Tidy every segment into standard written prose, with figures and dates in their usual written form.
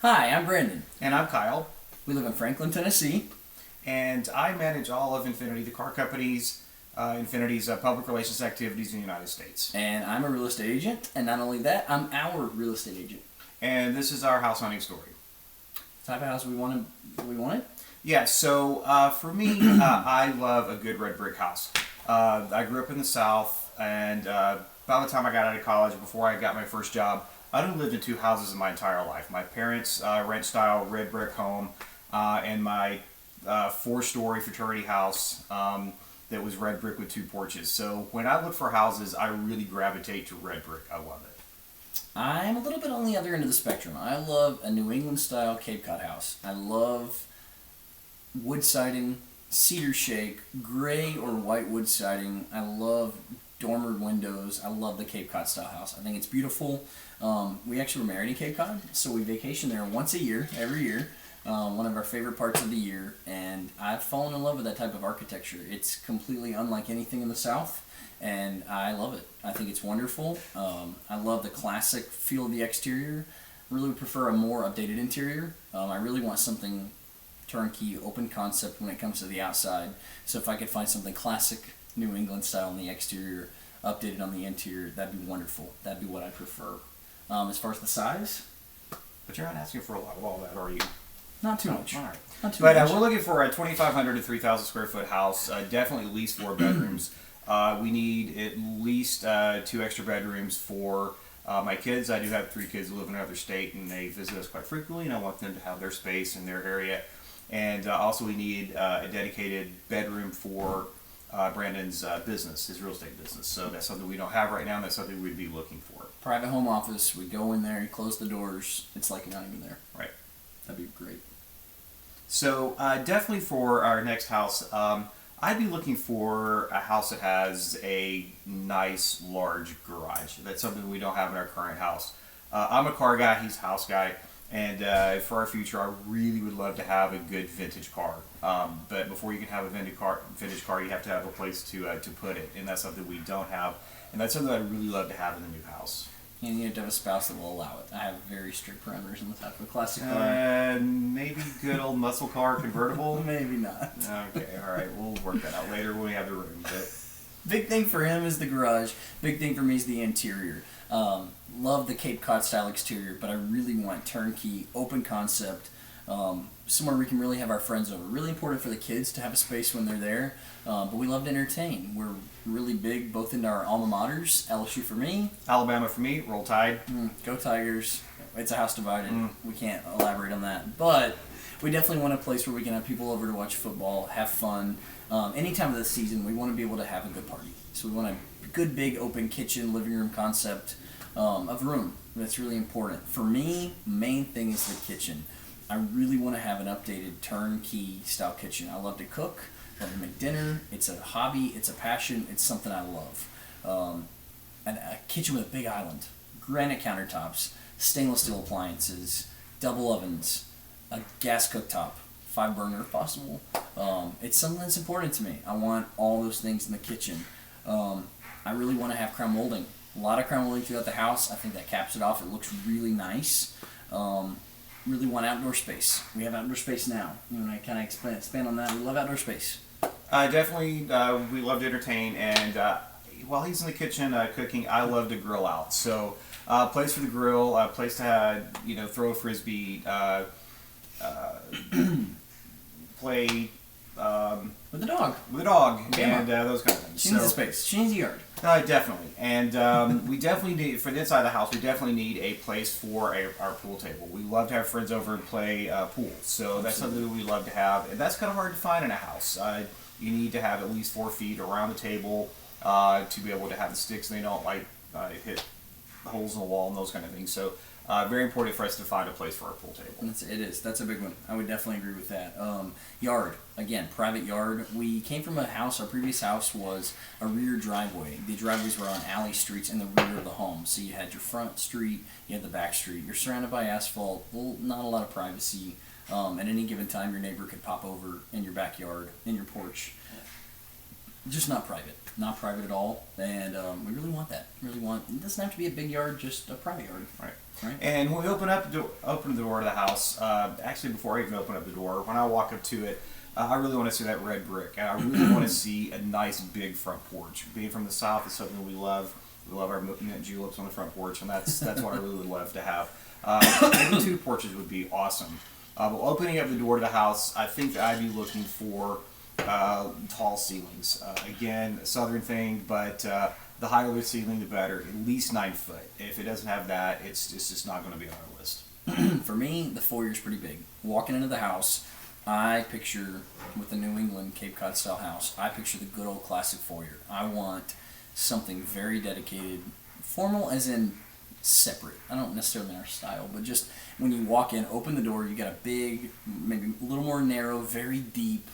Hi, I'm Brandon. And I'm Kyle, We live in Franklin, Tennessee. and I manage all of Infinity, the car company's, Infinity's public relations activities in the United States. And I'm a real estate agent, and not only that, I'm our real estate agent. And this is our house hunting story. The type of house we wanted. Yeah, so for me, I love a good red brick house. I grew up in the South, and by the time I got out of college, before I got my first job, I'd only lived in two houses in my entire life. My parents' ranch-style red brick home, and my four-story fraternity house that was red brick with two porches. So when I look for houses, I really gravitate to red brick. I love it. I'm a little bit on the other end of the spectrum. I love a New England style Cape Cod house. I love wood siding, cedar shake, gray or white wood siding. I love dormered windows. I love the Cape Cod style house. I think it's beautiful. We actually were married in Cape Cod, so we vacation there once a year, every year. One of our favorite parts of the year, and I've fallen in love with that type of architecture. It's completely unlike anything in the South, and I love it. I think it's wonderful. I love the classic feel of the exterior. Really prefer a more updated interior. I really want something turnkey, open concept when it comes to the outside. So if I could find something classic New England style on the exterior, updated on the interior, that'd be wonderful. That'd be what I prefer. As far as the size, But you're not asking for a lot of all that, are you? not too much. All right. Not too But much. we're looking for a 2,500 to 3,000 square foot house. Definitely at least four bedrooms. We need at least two extra bedrooms for my kids. I do have three kids who live in another state, and they visit us quite frequently, and I want them to have their space in their area. And also, we need a dedicated bedroom for Brandon's business, his real estate business. So that's something we don't have right now, and that's something we'd be looking for. Private home office. We go in there, you close the doors. It's like you're not even there. Right. That'd be great. So definitely for our next house, I'd be looking for a house that has a nice large garage. That's something we don't have in our current house. I'm a car guy, he's a house guy, and for our future, I really would love to have a good vintage car. But before you can have a vintage car, you have to have a place to put it, and that's something we don't have, and that's something I'd really love to have in the new house. And you have to have a spouse that will allow it. I have very strict parameters on the type of classic car. Maybe good old muscle car convertible. Maybe not. Okay, all right, we'll work that out later when we have the room. But Big thing for him is the garage. Big thing for me is the interior. Love the Cape Cod style exterior, but I really want turnkey, open concept, somewhere we can really have our friends over. Really important for the kids to have a space when they're there, but we love to entertain. We're really big both into our alma maters, LSU for me. Alabama for me, Roll Tide. Go Tigers. It's a house divided. We can't elaborate on that. But we definitely want a place where we can have people over to watch football, have fun. Any time of the season, we want to be able to have a good party. So we want a good, big, open kitchen, living room concept of room. That's really important. For me, main thing is the kitchen. I really want to have an updated turnkey style kitchen. I love to cook. I love to make dinner. It's a hobby. It's a passion. It's something I love. And a kitchen with a big island, granite countertops, stainless steel appliances, double ovens, a gas cooktop, 5 burner if possible. It's something that's important to me. I want all those things in the kitchen. I really want to have crown molding. A lot of crown molding throughout the house. I think that caps it off. It looks really nice. Really want outdoor space. We have outdoor space now. You know, I kind of expand on that. We love outdoor space. Definitely, we love to entertain, and while he's in the kitchen cooking, I love to grill out. So, place for the grill, place to throw a frisbee, play With the dog. with a dog, Yeah. and those kind of things. She needs a space. She needs a yard. Definitely, and we definitely need for the inside of the house. We definitely need a place for our pool table. We love to have friends over and play pool, so that's something that we love to have, and that's kind of hard to find in a house. You need to have at least 4 feet around the table to be able to have the sticks, and they don't hit holes in the wall and those kind of things. So very important for us to find a place for our pool table. It is. That's a big one. I would definitely agree with that. Yard. Again, private yard. We came from a house. Our previous house was a rear driveway. The driveways were on alley streets in the rear of the home. So you had your front street, you had the back street. You're surrounded by asphalt. Well, not a lot of privacy. At any given time, your neighbor could pop over in your backyard, in your porch. just not private. Not private at all. And we really want that. It doesn't have to be a big yard, just a private yard. Right. Right. And when we open the door to the house, actually before I even open up the door, when I walk up to it, I really want to see that red brick. I really want to see a nice big front porch. Being from the South is something we love. We love our mint juleps on the front porch, and that's what I really would love to have. Maybe 2 porches would be awesome. But opening up the door to the house, I think that I'd be looking for tall ceilings. Again, a southern thing, but the higher the ceiling, the better. At least 9 foot. If it doesn't have that, it's just not going to be on our list. For me, the foyer's pretty big. Walking into the house, I picture, with the New England Cape Cod style house, I picture the good old classic foyer. I want something very dedicated, formal as in separate. I don't necessarily mean our style, but just when you walk in, open the door, you got a big, maybe a little more narrow, very deep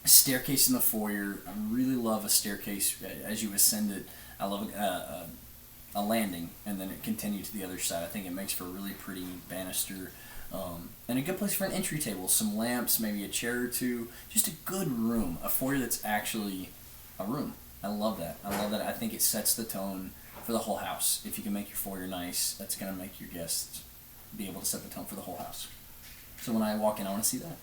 staircase in the foyer. I really love a staircase as you ascend it. I love a landing, and then it continued to the other side. I think it makes for a really pretty banister. And a good place for an entry table, some lamps, maybe a chair or two, just a good room, a foyer that's actually a room. I love that. I think it sets the tone for the whole house. If you can make your foyer nice, that's going to make your guests be able to set the tone for the whole house. So when I walk in, I want to see that.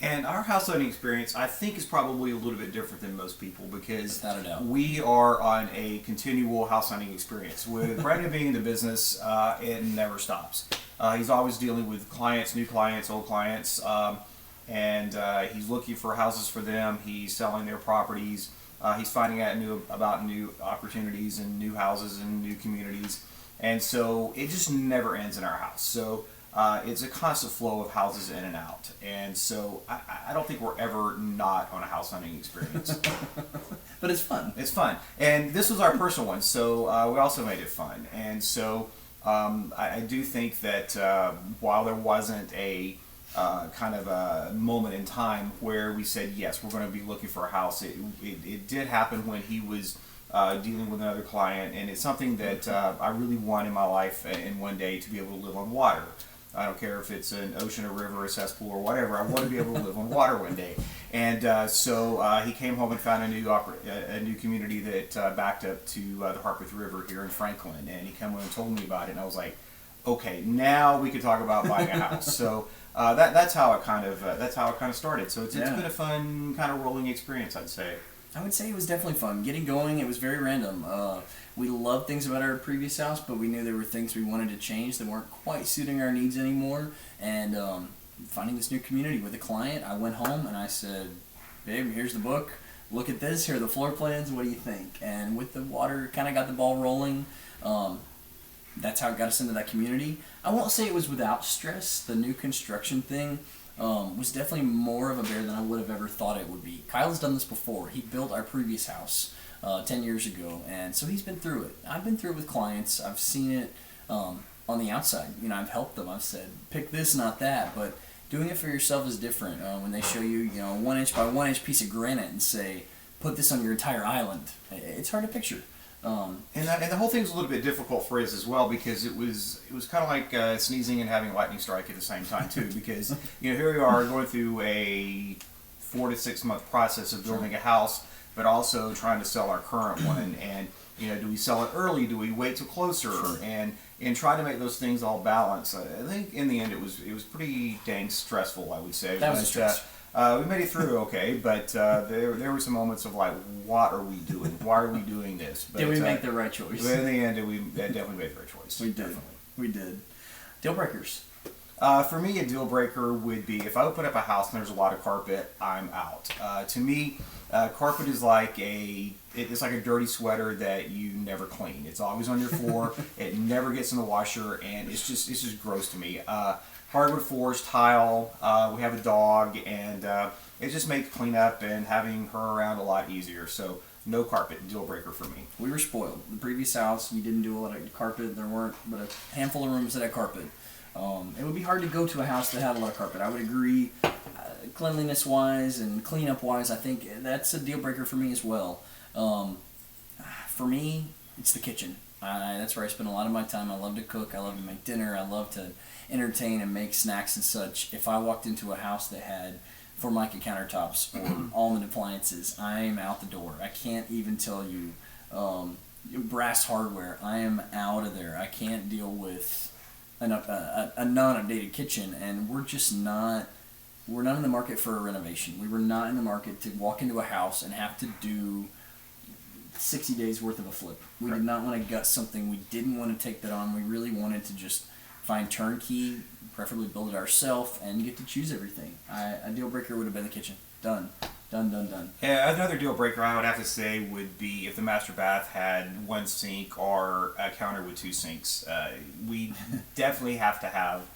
And our house hunting experience, I think, is probably a little bit different than most people because Without a doubt. we are on a continual house hunting experience. With Brandon being in the business, it never stops. He's always dealing with clients, new clients, old clients, and he's looking for houses for them. He's selling their properties. He's finding out about new opportunities and new houses and new communities. And so it just never ends in our house. So it's a constant flow of houses in and out. And so I don't think we're ever not on a house hunting experience. But it's fun. It's fun. And this was our personal one, so we also made it fun. And so I do think that while there wasn't a kind of a moment in time where we said, yes, we're going to be looking for a house, it did happen when he was dealing with another client, and it's something that I really want in my life in one day to be able to live on water. I don't care if it's an ocean, a river, a cesspool, or whatever. I want to be able to live on water one day. And so he came home and found a new community that backed up to the Harpeth River here in Franklin. And he came in and told me about it, and I was like, okay, now we can talk about buying a house. So that's how it kind of started. So it's been a fun kind of rolling experience, I'd say. I would say it was definitely fun. Getting going, it was very random. We loved things about our previous house, but we knew there were things we wanted to change that weren't quite suiting our needs anymore. And finding this new community with a client, I went home and I said, babe, here's the book. Look at this. Here are the floor plans. What do you think? And with the water, kind of got the ball rolling. That's how it got us into that community. I won't say it was without stress. The new construction thing was definitely more of a bear than I would have ever thought it would be. Kyle's done this before. He built our previous house 10 years ago, and so he's been through it. I've been through it with clients. I've seen it on the outside. You know, I've helped them. I've said, pick this, not that. But doing it for yourself is different. When they show you, a 1 inch by 1 inch piece of granite and say, put this on your entire island, it's hard to picture. And the whole thing's a little bit difficult for us as well because it was kind of like sneezing and having lightning strike at the same time too. Because here we are going through a 4 to 6 month process of building a house, but also trying to sell our current one. And do we sell it early? Do we wait till closer? Sure. And try to make those things all balance. I think in the end it was pretty dang stressful, I would say. That was a stress. We made it through okay, but there were some moments of like, what are we doing? Why are we doing this? But, did we make the right choice? But in the end, we definitely made the right choice. We did. Definitely. We did. Deal breakers. For me, a deal breaker would be if I open up a house and there's a lot of carpet, I'm out. To me, carpet is it's like a dirty sweater that you never clean. It's always on your floor. It never gets in the washer, and it's just gross to me. Hardwood floors, tile. We have a dog, and it just makes cleanup and having her around a lot easier. So no carpet, deal breaker for me. We were spoiled. The previous house, we didn't do a lot of carpet. There weren't but a handful of rooms that had carpet. It would be hard to go to a house that had a lot of carpet. I would agree, cleanliness-wise and cleanup-wise, I think that's a deal breaker for me as well. For me, it's the kitchen. That's where I spend a lot of my time. I love to cook. I love to make dinner. I love to entertain and make snacks and such. If I walked into a house that had Formica countertops or almond appliances, I'm out the door. I can't even tell you. Brass hardware, I am out of there. I can't deal with a non-updated kitchen, and we're just not. We're not in the market for a renovation. We were not in the market to walk into a house and have to do 60 days worth of a flip. We did not want to gut something. We didn't want to take that on. We really wanted to just find turnkey, preferably build it ourselves, and get to choose everything. A deal breaker would have been the kitchen. Done. Yeah, another deal breaker I would have to say would be if the master bath had one sink or a counter with two sinks. We definitely have to have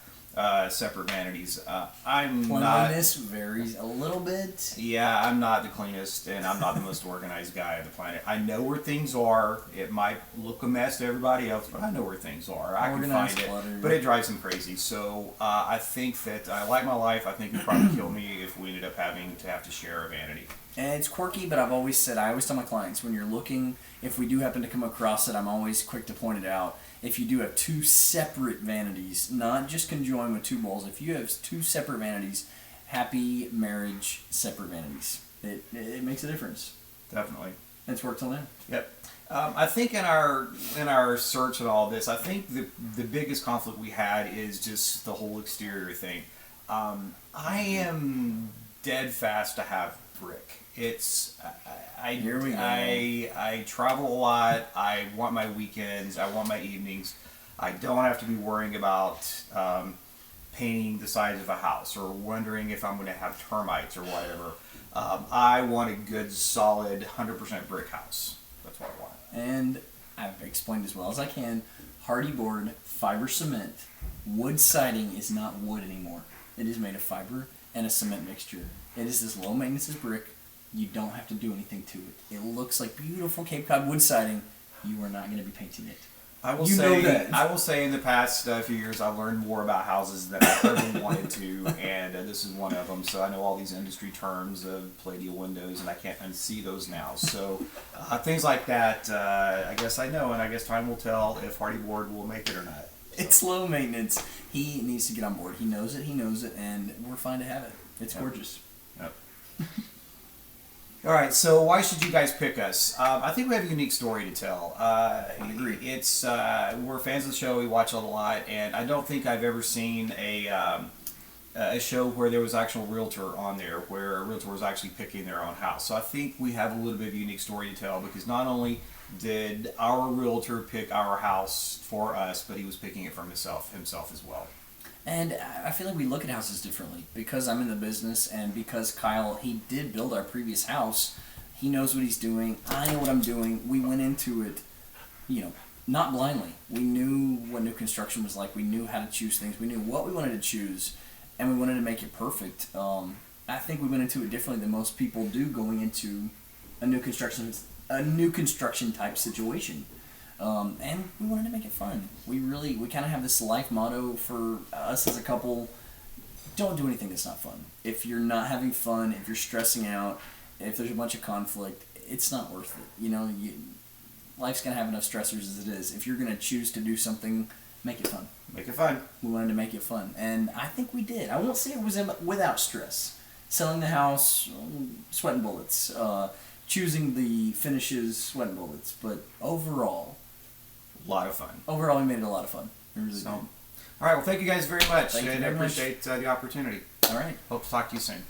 separate vanities. Cleanliness varies a little bit. Yeah, I'm not the cleanest, and I'm not the most organized guy on the planet. I know where things are. It might look a mess to everybody else, but I know where things are. I can find it, but it drives them crazy. So I think that I like my life. I think it'd probably kill me if we ended up having to share a vanity. And it's quirky, but I always tell my clients, when you're looking, if we do happen to come across it, I'm always quick to point it out. If you do have two separate vanities, not just conjoined with two bowls, if you have two separate vanities, happy marriage, separate vanities. It makes a difference. Definitely. It's worked till now. Yep. I think in our search and all this, I think the biggest conflict we had is just the whole exterior thing. I am dead fast to have brick. It's Here we go. I travel a lot. I want my weekends. I want my evenings. I don't have to be worrying about painting the sides of a house or wondering if I'm going to have termites or whatever. I want a good, solid, 100% brick house. That's what I want. And I've explained as well as I can, hardy board, fiber cement, wood siding is not wood anymore. It is made of fiber and a cement mixture. It is as low maintenance as brick. You don't have to do anything to it. It looks like beautiful Cape Cod wood siding. You are not going to be painting it. I will say in the past few years I've learned more about houses than I ever wanted to, and this is one of them. So I know all these industry terms of Palladial windows, and I can't unsee those now. So things like that, I guess I know, and I guess time will tell if Hardy Board will make it or not. So. It's low maintenance. He needs to get on board. He knows it, and we're fine to have it. It's gorgeous. Yep. All right, so why should you guys pick us? I think we have a unique story to tell. I agree. It's we're fans of the show. We watch it a lot, and I don't think I've ever seen a show where there was actual realtor on there, where a realtor was actually picking their own house. So I think we have a little bit of a unique story to tell, because not only did our realtor pick our house for us, but he was picking it for himself as well. And I feel like we look at houses differently because I'm in the business, and because Kyle, he did build our previous house. He knows what he's doing. I know what I'm doing. We went into it, not blindly. We knew what new construction was like. We knew how to choose things. We knew what we wanted to choose, and we wanted to make it perfect. I think we went into it differently than most people do going into a new construction type situation. And we wanted to make it fun. We kind of have this life motto for us as a couple: don't do anything that's not fun. If you're not having fun, if you're stressing out, if there's a bunch of conflict, it's not worth it. Life's going to have enough stressors as it is. If you're going to choose to do something, make it fun. Make it fun. We wanted to make it fun, and I think we did. I won't say it was without stress. Selling the house, sweating bullets. Choosing the finishes, sweating bullets. But overall, a lot of fun. Overall, we made it a lot of fun. We really did. All right, well, thank you guys very much. Thank you and very I appreciate the opportunity. All right. Hope to talk to you soon.